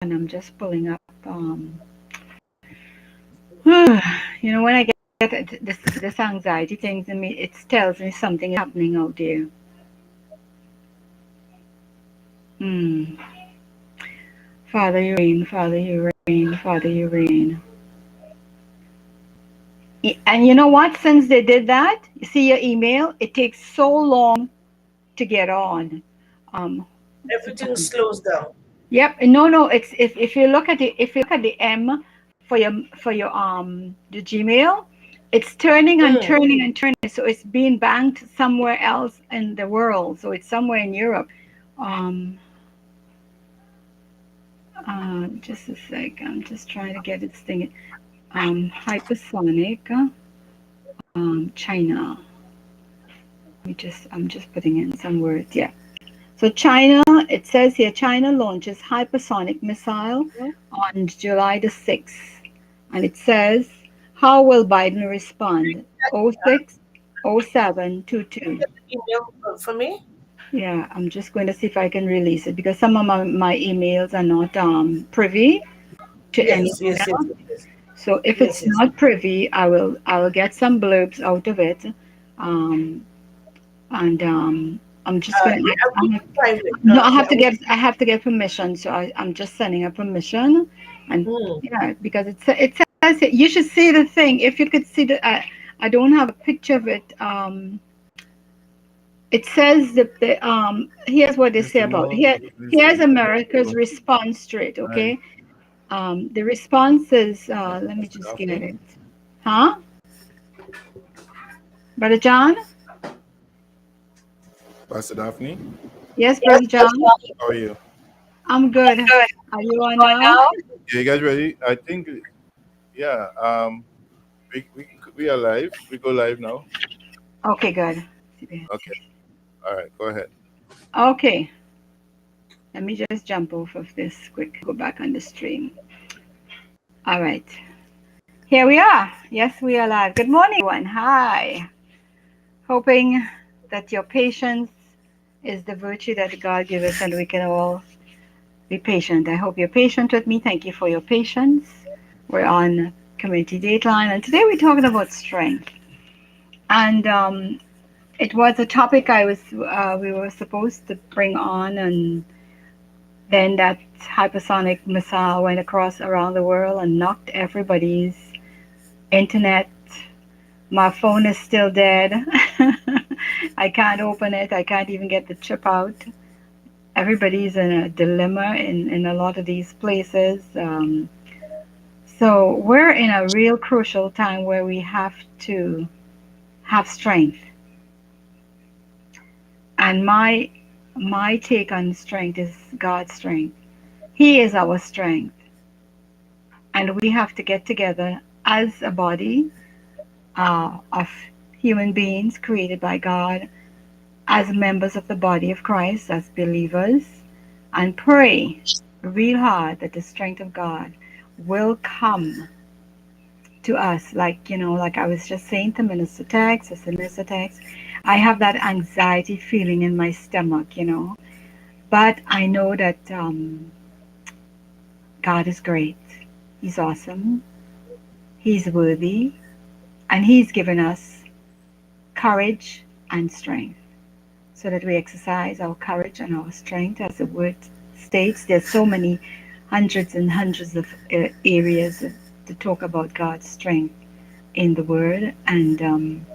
and I'm just pulling up. You know, when I get this anxiety things in me, it tells me something is happening out there. Hmm. Father, you reign. Father, you reign. Father, you reign. And you know what? Since they did that, you see your email. It takes so long to get on. What's the Everything time? slows down. Yep. No, no. It's if you look at the M for your the Gmail, it's turning and Mm. turning and turning. So it's being banked somewhere else in the world. So it's somewhere in Europe. Um, just a sec. I'm just trying to get this thing. Hypersonic. China. I'm just putting in some words. Yeah. So China, it says here, China launches hypersonic missile on July the 6th. And it says, how will Biden respond? Oh 06, 0722. Get the email for me? Yeah, I'm just going to see if I can release it because some of my emails are not privy to any Yes, yes, yes, email. yes, So if yes, it's yes. not privy, I will get some blurbs out of it. Um, and I'm just gonna Yeah, ask. I'm keeping private. No, I Yeah, have to get permission. So I'm just sending a permission, and mm, yeah, because it says it, you should see the thing. If you could see the, I don't have a picture of it. It says that here's what they say Mr. about Mo, here. please Here's take your America's call. response to it. Hi. Okay, the response is let me Pastor just get Daphne. it. Huh, Brother John? Pastor Daphne, Yes, yes, Brother that's John. fine. how are you? I'm good. Good. Are you on For now? now? Yeah, you guys ready? I think, yeah. We are live. We go live now. Okay, good. Okay. All right. Go ahead. Okay, let me just jump off of this quick, go back on the stream. All right, here we are. Yes, we are live. Good morning, everyone. Hi. Hoping that your patience is the virtue that God gives us and we can all be patient. I hope you're patient with me. Thank you for your patience. We're on Community Dateline, and today we're talking about strength. And it was a topic we were supposed to bring on, and then that hypersonic missile went across around the world and knocked everybody's internet. My phone is still dead. I can't open it. I can't even get the chip out. Everybody's in a dilemma in a lot of these places. So we're in a real crucial time where we have to have strength. And my take on strength is God's strength. He is our strength. And we have to get together as a body of human beings created by God, as members of the body of Christ, as believers, and pray real hard that the strength of God will come to us. Like, like I was just saying to Minister Tex, Minister Tex, I have that anxiety feeling in my stomach. But I know that God is great. He's awesome. He's worthy. And He's given us courage and strength so that we exercise our courage and our strength. As the word states, there's so many hundreds and hundreds of areas to talk about God's strength in the word, and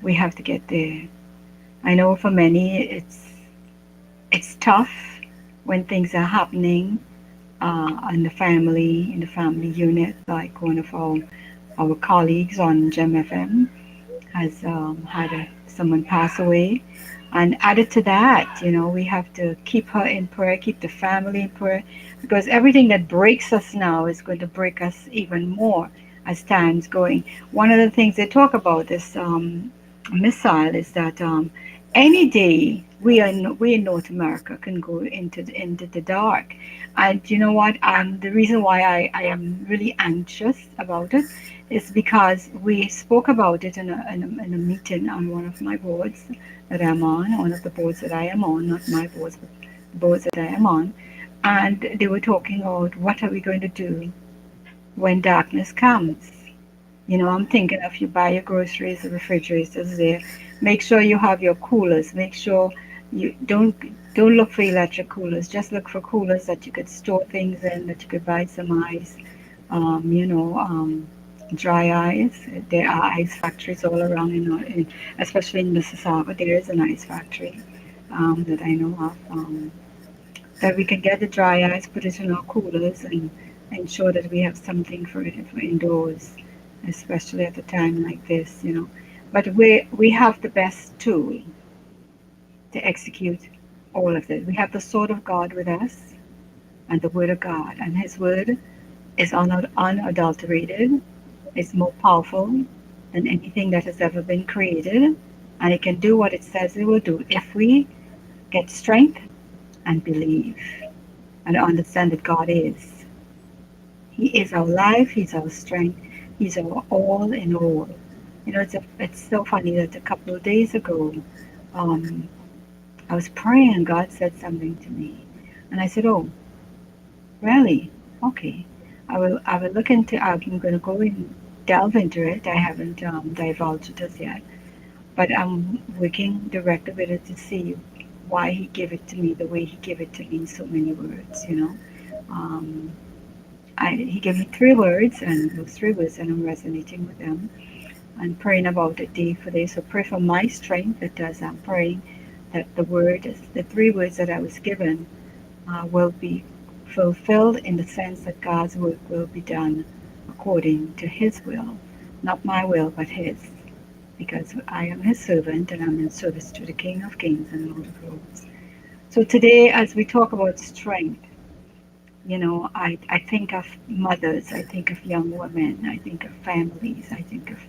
we have to get there. I know for many it's tough when things are happening in the family unit, like one of our colleagues on Gemfm has had someone pass away. And added to that, we have to keep her in prayer, keep the family in prayer, because everything that breaks us now is going to break us even more as time's going. One of the things they talk about this missile is that any day we in North America can go into the dark. And you know what? The reason why I am really anxious about it is because we spoke about it in a meeting on one of my boards that I'm on, one of the boards that I am on, not my boards, but the boards that I am on. and they were talking about what are we going to do when darkness comes. I'm thinking if you buy your groceries, the refrigerators there, make sure you have your coolers. Make sure you don't look for electric coolers. Just look for coolers that you could store things in, that you could buy some ice. Um, you know, um, Dry ice. There are ice factories all around, especially in Mississauga. There is an ice factory that I know of. That we can get the dry ice, put it in our coolers, and ensure that we have something for it for indoors, especially at a time like this. But we have the best tool to execute all of this. We have the sword of God with us and the word of God, and His word is unadulterated. It's more powerful than anything that has ever been created, and it can do what it says it will do if we get strength and believe and understand that God is. He is our life. He's our strength. He's our all in all. It's so funny that a couple of days ago, um, I was praying and God said something to me, and I said, "Oh, really? Okay. I will look into. I'm going to go and delve into it. I haven't divulged it as yet, but I'm working directly with it to see why He gave it to me the way He gave it to me in so many words. Um, he gave me three words, and those three words, and I'm resonating with them and praying about it day for day. So pray for my strength because I'm praying that the three words that I was given, will be fulfilled in the sense that God's work will be done according to His will, not my will, but His. Because I am His servant and I'm in service to the King of Kings and Lord of Lords. So today, as we talk about strength, I think of mothers, I think of young women, I think of families, I think of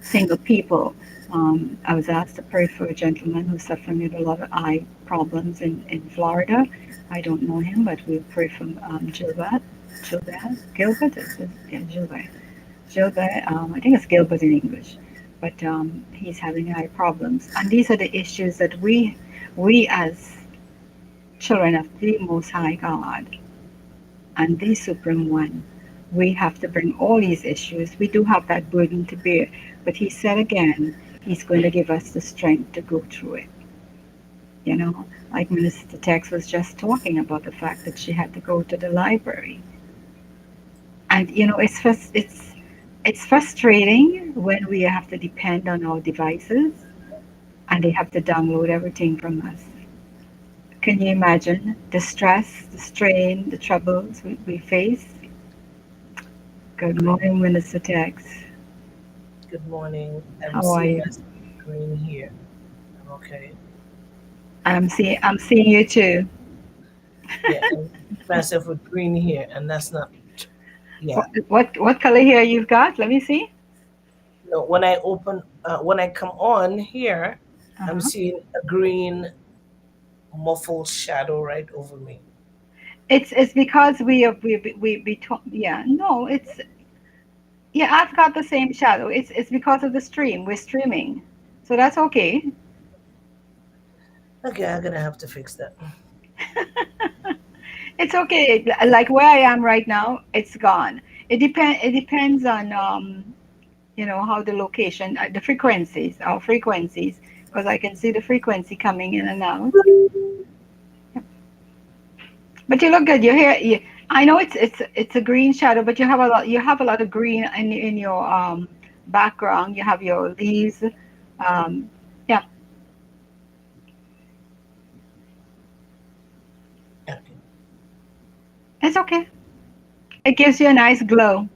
single people. I was asked to pray for a gentleman who's suffering with a lot of eye problems in Florida. I don't know him, but we'll pray for Gilbert, yeah, Gilbert. I think it's Gilbert in English, but he's having eye problems, and these are the issues that we as children of the Most High God and the Supreme One, we have to bring all these issues. We do have that burden to bear, but He said again, He's going to give us the strength to go through it. Like Minister Tex was just talking about the fact that she had to go to the library, and it's frustrating when we have to depend on our devices and they have to download everything from us. Can you imagine the stress, the strain, the troubles we face? Good morning, Minister Tex. Good morning. I'm How are seeing you? us green here. I'm okay. I'm seeing you too. Yeah, I'm myself with green here, and that's not. Yeah. What color hair you've got? Let me see. No, when I come on here, I'm Uh-huh. seeing a green muffled shadow right over me. It's because yeah, no, it's yeah, I've got the same shadow. It's because of the stream. We're streaming. So that's okay. Okay, I'm gonna have to fix that. It's okay. Like where I am right now, it's gone. It depends on how the location, the frequencies, our frequencies, because I can see the frequency coming in and out. But you look good. Your hair. I know it's a green shadow, but you have a lot of green in your background. You have your leaves. Yeah, Okay. it's okay. It gives you a nice glow.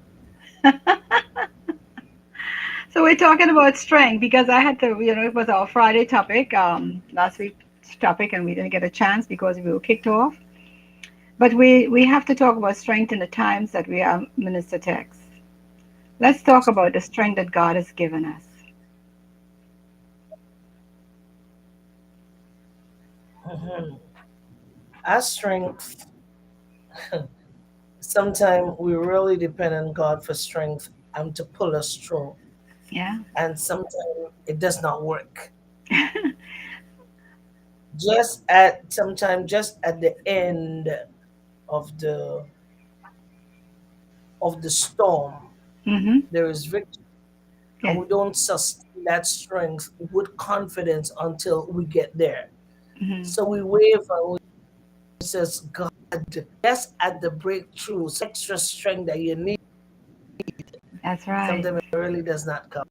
So we're talking about strength because I had to, it was our Friday topic, last week's topic, and we didn't get a chance because we were kicked off. But we have to talk about strength in the times that we are Minister Tex. Let's talk about the strength that God has given us. Mhm. Our strength. Sometimes we really depend on God for strength and to pull us through, Yeah. and sometimes it does not work. just at the end of the storm, Mm-hmm. there is victory, and Yes. we don't sustain that strength with confidence until we get there. Mm-hmm. So we wave and we says, God, just at the breakthrough, extra strength that you need, That's right. sometimes it really does not come,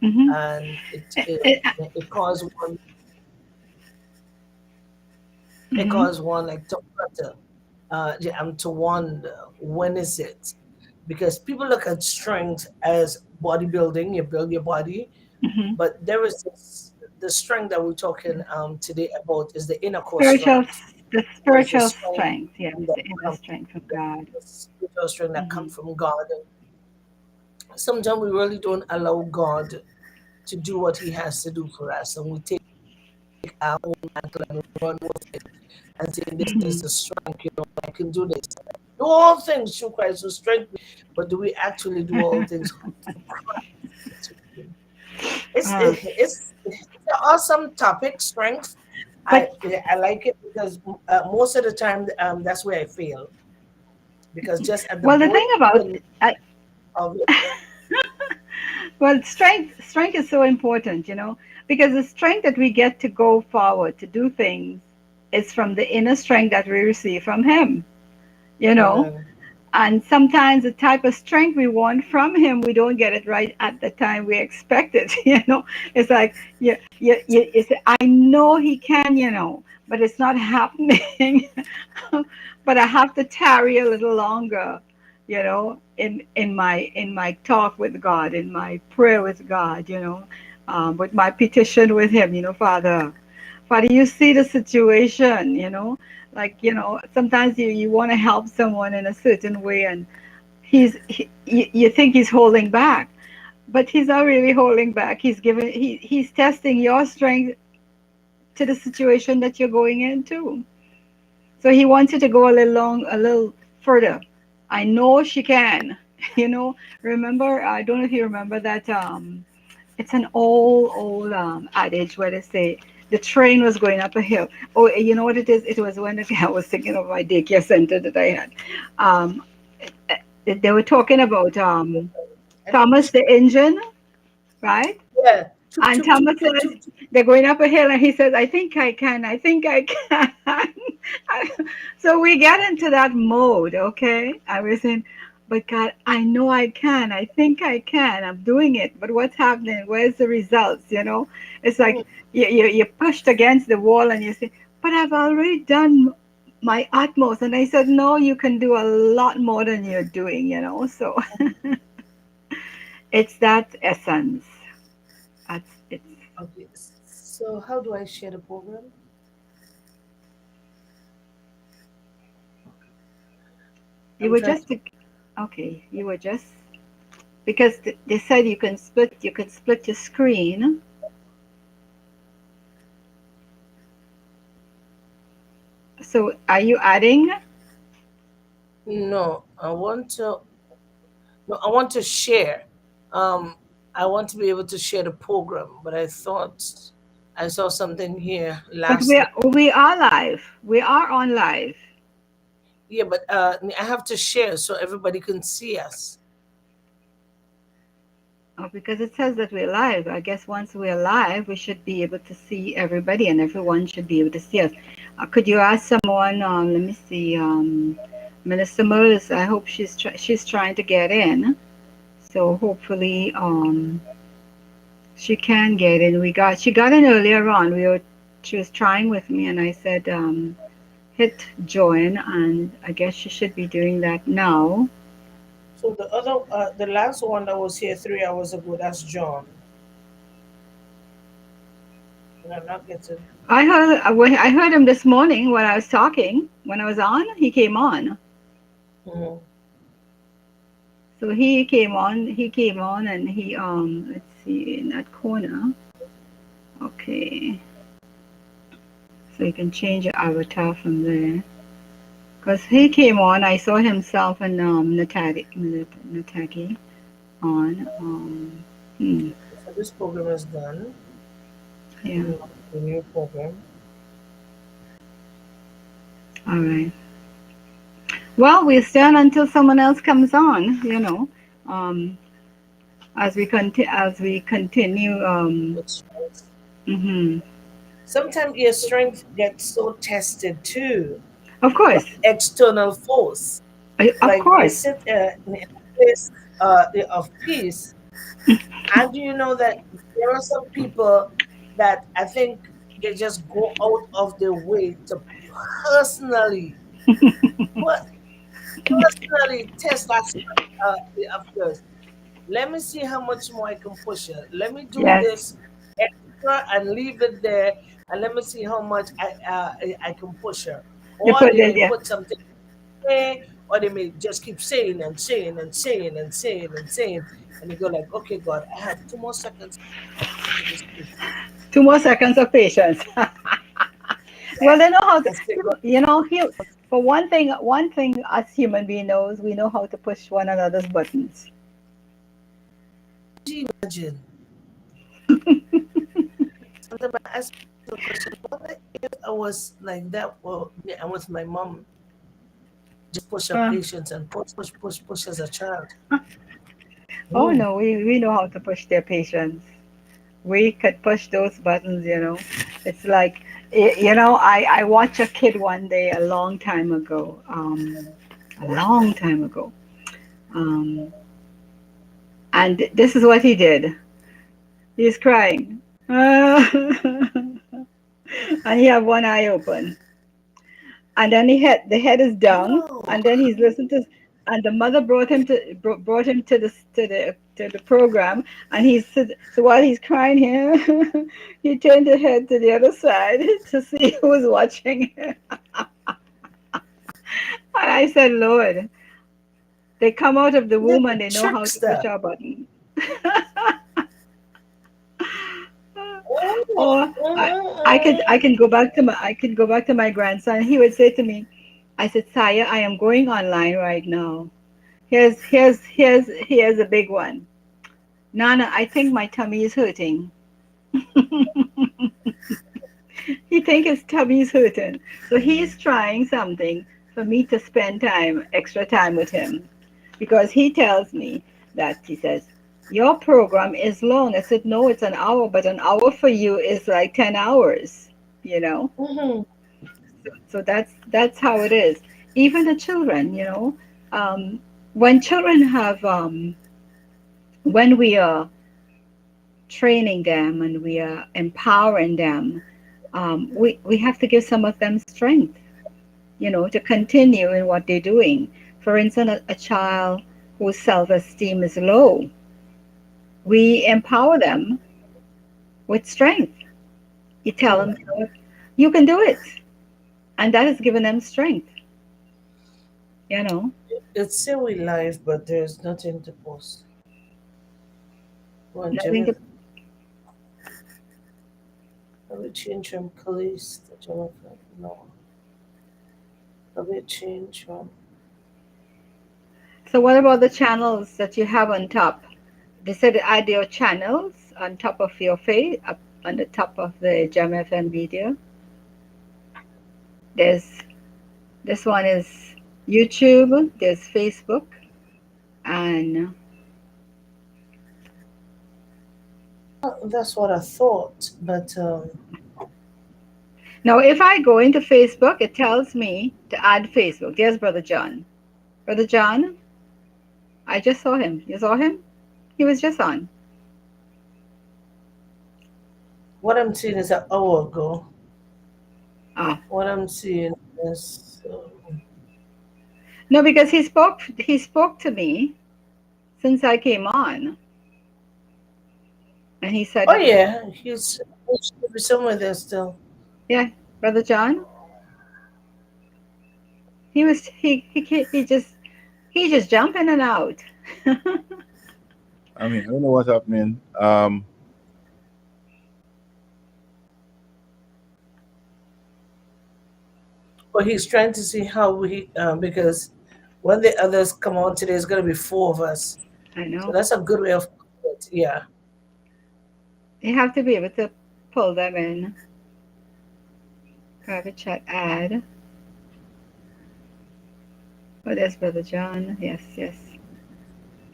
Mm-hmm. and it It, it, it, it causes one it mm-hmm. causes one like to wonder, yeah, I'm to wonder when is it, because people look at strength as bodybuilding, you build your body, Mm-hmm. but there is the strength that we're talking today about is the inner core Spiritual, strength. the There's the spiritual strength strength. Yes, that the inner comes strength from God. the spiritual strength that Mm-hmm. comes from God. And sometimes we really don't allow God to do what He has to do for us, and we take our own mantle and run with it, and say, "This Mm-hmm. is the strength. I can do this. Do all things through Christ who strength me." But do we actually do all things through Christ? uh, It's an awesome topic, strength. but I like it because most of the time that's where I fail, because just at the well, the thing about broken of it, well, strength is so important, because the strength that we get to go forward to do things is from the inner strength that we receive from Him. You know, amen. and sometimes the type of strength we want from Him, we don't get it right at the time we expect it. It's like you say, I know He can, but it's not happening. But I have to tarry a little longer, in my talk with God, in my prayer with God, with my petition with Him, Father, you see the situation, like, sometimes you want to help someone in a certain way, and you think he's holding back, but he's not really holding back. He's testing your strength to the situation that you're going into. So he wants you to go a little further. I know she can. You know, remember, I don't know if you remember that it's an old adage where they say the train was going up a hill. Oh, you know what it is? It was when I was thinking of my daycare center that I had. Um, they were talking about I think Thomas the engine, right? yeah, toop, And toop, toop, Thomas toop, says toop, toop. they're going up a hill, and he says, "I think I can. I think I can." So we get into that mode, okay? I was saying, but God, I know I can. I think I can. I'm doing it. But what's happening? Where's the results? It's like you're pushed against the wall, and you say, "But I've already done my utmost." And I said, "No, you can do a lot more than you're doing." So it's that essence. That's it's. Okay, so how do I share the program? You I'm were trying just to. okay. You were just because they said you can split your screen. So are you adding? No, I want to. No, I want to share. Um, I want to be able to share the program, but I thought I saw something here But last we night. we are live. We are on live. Yeah, but I have to share so everybody can see us. Oh, because it says that we're live. I guess once we're live, we should be able to see everybody, and everyone should be able to see us. Could you ask someone? Let me see. Minister Moses. I hope she's trying to get in. So hopefully, she can get in. She got in earlier on. She was trying with me, and I said hit join, and I guess she should be doing that now. So the last one that was here 3 hours ago, that's John, and I'm not getting. I heard him this morning when I was talking. When I was on, he came on. Mhm. So he came on. He came on, and he let's see in that corner. Okay, so you can change your avatar from there. Cause he came on, I saw himself and Nataki on. Hmm, So this program is done. yeah. Mm, the new program. All right. Well, we'll stand until someone else comes on. Um, as we continue. With strength. Mhm. Sometimes your strength gets so tested too Of by course, external force. of Like you course. sit in a place of peace, and do you know that there are some people that I think they just go out of their way to personally, per- personally test that strength of yours. Let me see how much more I can push it. Let me do Yes, this extra and leave it there, and let me see how much I can push her. you Or put they it. may Yeah, put something there, or they may just keep saying and saying and saying and saying and saying, and you go like, okay, God, I have 2 more seconds to this patient. 2 more seconds of patience. Well, they know how to. I say, God, For one thing, us human being knows we know how to push one another's buttons. imagine. Sometimes I ask the question, what if I was like that? Well, yeah, I was my mom, just push her Uh, patience and push, push, push, push as a child. oh Mm. no, we know how to push their patience. We could push those buttons. It's like, I watched a kid one day a long time ago. A long time ago. Um, and this is what he did. He's crying. And he have one eye open. And then the head is down, No. and then he's listening to, and the mother brought him to the program, and he said, so while he's crying here, he turned the head to the other side to see who was watching him. And I said, Lord, they come out of the The womb and they know how to trickster. push our button. Mm, Or I, I could mm, I can go back to my grandson. He would say to me, I said, Saya, I am going online right now. Here's a big one. Nana, I think my tummy is hurting. He think his tummy is hurting. So he's trying something for me to spend extra time with him. Because he tells me that he says, your program is long. I said, no, it's an hour, but an hour for you is like 10 hours, you know? mm. So that's how it is. Even the children. Um, when children have when we are training them and we are empowering them, we have to give some of them strength, to continue in what they're doing. For instance, a child whose self-esteem is low, we empower them with strength. You tell them, you can do it, and that has given them strength. You know, It's say we live, but there's nothing to post. One, nothing Gemfm, to. have we changed from police to Gemfm? No. Have we changed from. So what about the channels that you have on top? They said add your channels on top of your face, up on the top of the Gemfm video. There's This one is YouTube, there's Facebook, and That's what I thought, but now if I go into Facebook, it tells me to add Facebook. There's Brother John. Brother John, I just saw him. You saw him? He was just on. what I'm seeing is an hour ago. Oh, What I'm seeing is. no, because he spoke to me since I came on, and he said Oh, that, yeah, he should be somewhere there still. yeah, Brother John, he just jump in and out. I mean, I don't know what's happening. But he's trying to see how because when the others come on today, it's going to be four of us. I So know. that's a good way of putting it. Yeah. You have to be able to pull them in. Private chat add. Oh, there's Brother John. Yes, yes.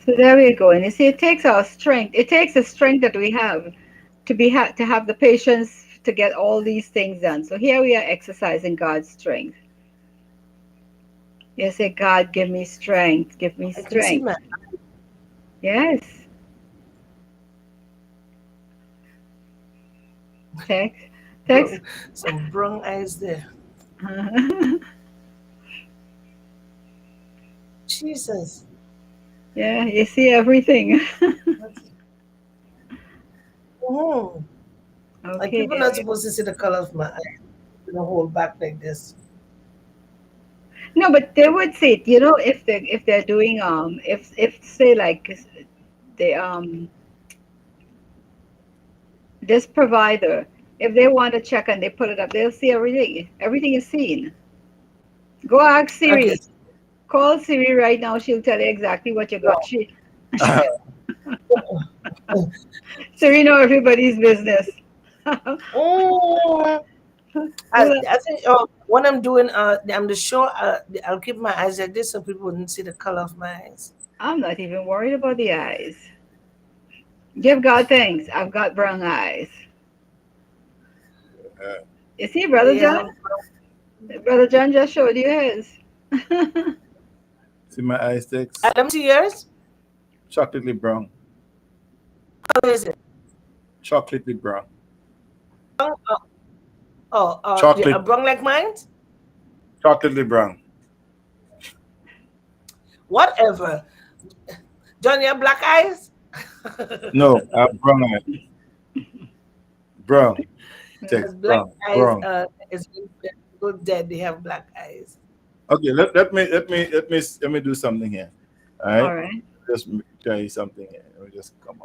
So there we go. And you see, it takes our strength. It takes the strength that we have to have the patience to get all these things done. So here we are exercising God's strength. You say, God, give me strength. Give me I can see strength. my Yes. Text. Text. some brown eyes there. Jesus. Yeah, you see everything. Mhm. Like Okay, people there not we supposed to see the color of my eyes. You know, hold back like this. No, but they would see it, if they're doing if say like the this provider, if they want to check and they put it up, they'll see everything. Everything is seen. Go ask Okay. Siri. Call Siri right now. She'll tell you exactly what you got. Siri know everybody's business. Oh, Well, I think when I'm doing I'm the show. I'll keep my eyes like this so people wouldn't see the color of my eyes. I'm not even worried about the eyes. Give God thanks. I've got brown eyes. Uh, You see, Brother Yeah, John? Brother John just showed you his. see my eyes text? Adam, see yours? Chocolatey brown. How is it? Chocolatey brown. Brown? Yeah, a Chocolate. brown like mine? Chocolatey brown. Whatever. John, you have black eyes? No, I have brown eye. Brown. Because Text black brown. eyes Brown. is when people dead, they have black eyes. Okay, let me do something here. All All right. right. Just try something here. Let me just come